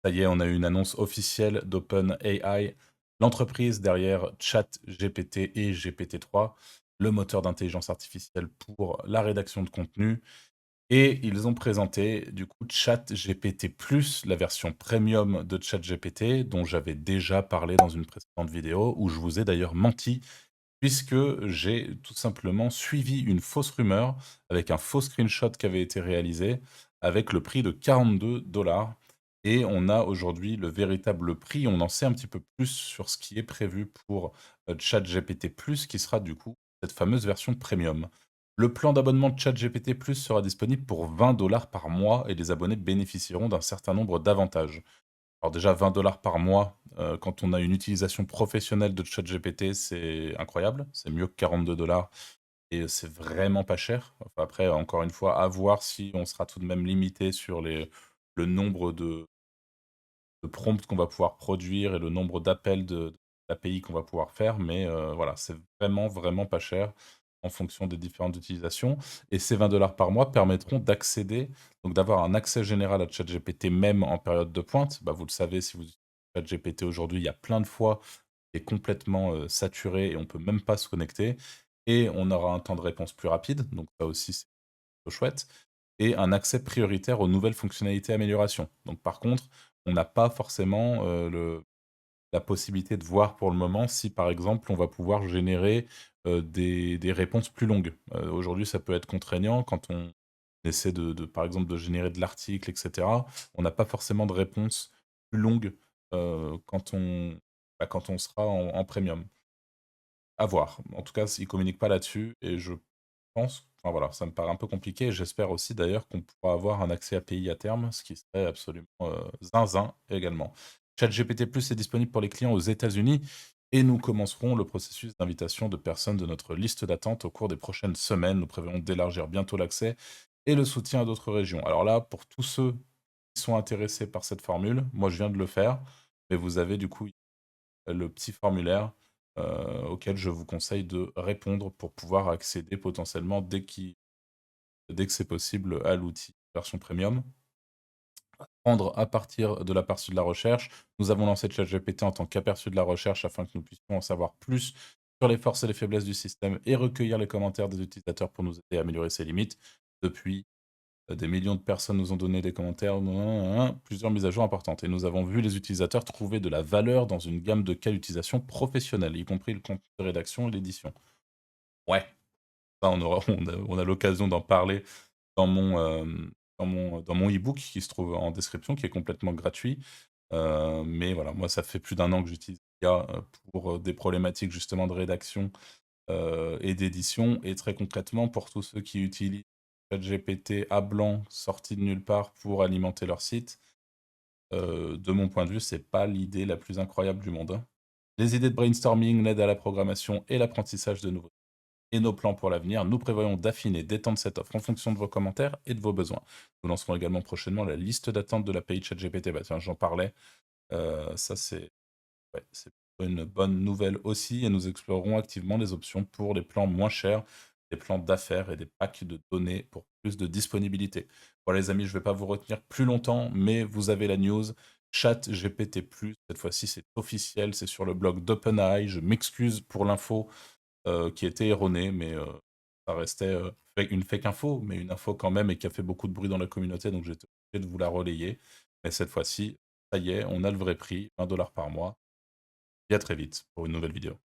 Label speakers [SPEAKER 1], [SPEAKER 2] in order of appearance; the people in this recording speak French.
[SPEAKER 1] Ça y est, on a eu une annonce officielle d'OpenAI, l'entreprise derrière ChatGPT et GPT-3, le moteur d'intelligence artificielle pour la rédaction de contenu. Et ils ont présenté du coup ChatGPT+, la version premium de ChatGPT, dont j'avais déjà parlé dans une précédente vidéo, où je vous ai d'ailleurs menti, puisque j'ai tout simplement suivi une fausse rumeur avec un faux screenshot qui avait été réalisé avec le prix de 42 $ et on a aujourd'hui le véritable prix. On en sait un petit peu plus sur ce qui est prévu pour, ChatGPT+, qui sera du coup cette fameuse version premium. Le plan d'abonnement de ChatGPT+ sera disponible pour 20 $ par mois et les abonnés bénéficieront d'un certain nombre d'avantages. Alors déjà 20 $ par mois, quand on a une utilisation professionnelle de ChatGPT, c'est incroyable. C'est mieux que 42 $ et c'est vraiment pas cher. Enfin après, encore une fois, à voir si on sera tout de même limité sur le nombre de prompts qu'on va pouvoir produire et le nombre d'appels de d'API qu'on va pouvoir faire. Mais, voilà, c'est vraiment, vraiment pas cher en fonction des différentes utilisations et ces 20 $ par mois permettront d'accéder donc d'avoir un accès général à ChatGPT même en période de pointe. Bah, vous le savez, si vous utilisez ChatGPT aujourd'hui, il y a plein de fois, il est complètement, saturé et on peut même pas se connecter et on aura un temps de réponse plus rapide, donc ça aussi, c'est plutôt chouette et un accès prioritaire aux nouvelles fonctionnalités améliorations. Donc par contre, on n'a pas forcément, le la possibilité de voir pour le moment si, par exemple, on va pouvoir générer, des réponses plus longues. Aujourd'hui, ça peut être contraignant quand on essaie par exemple, de générer de l'article et cetera. On n'a pas forcément de réponse plus longue, quand on sera en premium. À voir. En tout cas, ils communiquent pas là-dessus et je pense enfin voilà, ça me paraît un peu compliqué et j'espère aussi d'ailleurs qu'on pourra avoir un accès API à terme, ce qui serait absolument, zinzin également. ChatGPT+ est disponible pour les clients aux États-Unis et nous commencerons le processus d'invitation de personnes de notre liste d'attente au cours des prochaines semaines. Nous prévoyons d'élargir bientôt l'accès et le soutien à d'autres régions. Alors là, pour tous ceux qui sont intéressés par cette formule, moi je viens de le faire, mais vous avez du coup le petit formulaire, auquel je vous conseille de répondre pour pouvoir accéder potentiellement dès que c'est possible à l'outil version premium. Prendre à partir de l'aperçu de la recherche. Nous avons lancé ChatGPT en tant qu'aperçu de la recherche afin que nous puissions en savoir plus sur les forces et les faiblesses du système et recueillir les commentaires des utilisateurs pour nous aider à améliorer ses limites. Depuis, des millions de personnes nous ont donné des commentaires, plusieurs mises à jour importantes et nous avons vu les utilisateurs trouver de la valeur dans une gamme de cas d'utilisation professionnelle, y compris le contenu de rédaction et l'édition. Ouais, ça on a l'occasion d'en parler dans mon e-book qui se trouve en description, qui est complètement gratuit. Mais voilà, moi ça fait plus d'un an que j'utilise l'IA, pour, des problématiques justement de rédaction, et d'édition et très concrètement pour tous ceux qui utilisent ChatGPT à blanc, sorti de nulle part pour alimenter leur site, de mon point de vue, c'est pas l'idée la plus incroyable du monde, hein. Les idées de brainstorming, l'aide à la programmation et l'apprentissage de nouveaux et nos plans pour l'avenir, nous prévoyons d'affiner, d'étendre cette offre en fonction de vos commentaires et de vos besoins. Nous lancerons également prochainement la liste d'attente de l'API ChatGPT. Bah tiens, j'en parlais. Ça, c'est ouais, c'est plutôt une bonne nouvelle aussi et nous explorerons activement les options pour les plans moins chers, des plans d'affaires et des packs de données pour plus de disponibilité. Voilà les amis, je ne vais pas vous retenir plus longtemps, mais vous avez la news. ChatGPT+, cette fois-ci c'est officiel, c'est sur le blog d'OpenAI. Je m'excuse pour l'info qui était erronée, mais ça restait une fake info, mais une info quand même et qui a fait beaucoup de bruit dans la communauté, donc j'étais obligé de vous la relayer. Mais cette fois-ci, ça y est, on a le vrai prix, 20 $ par mois. Et à très vite pour une nouvelle vidéo.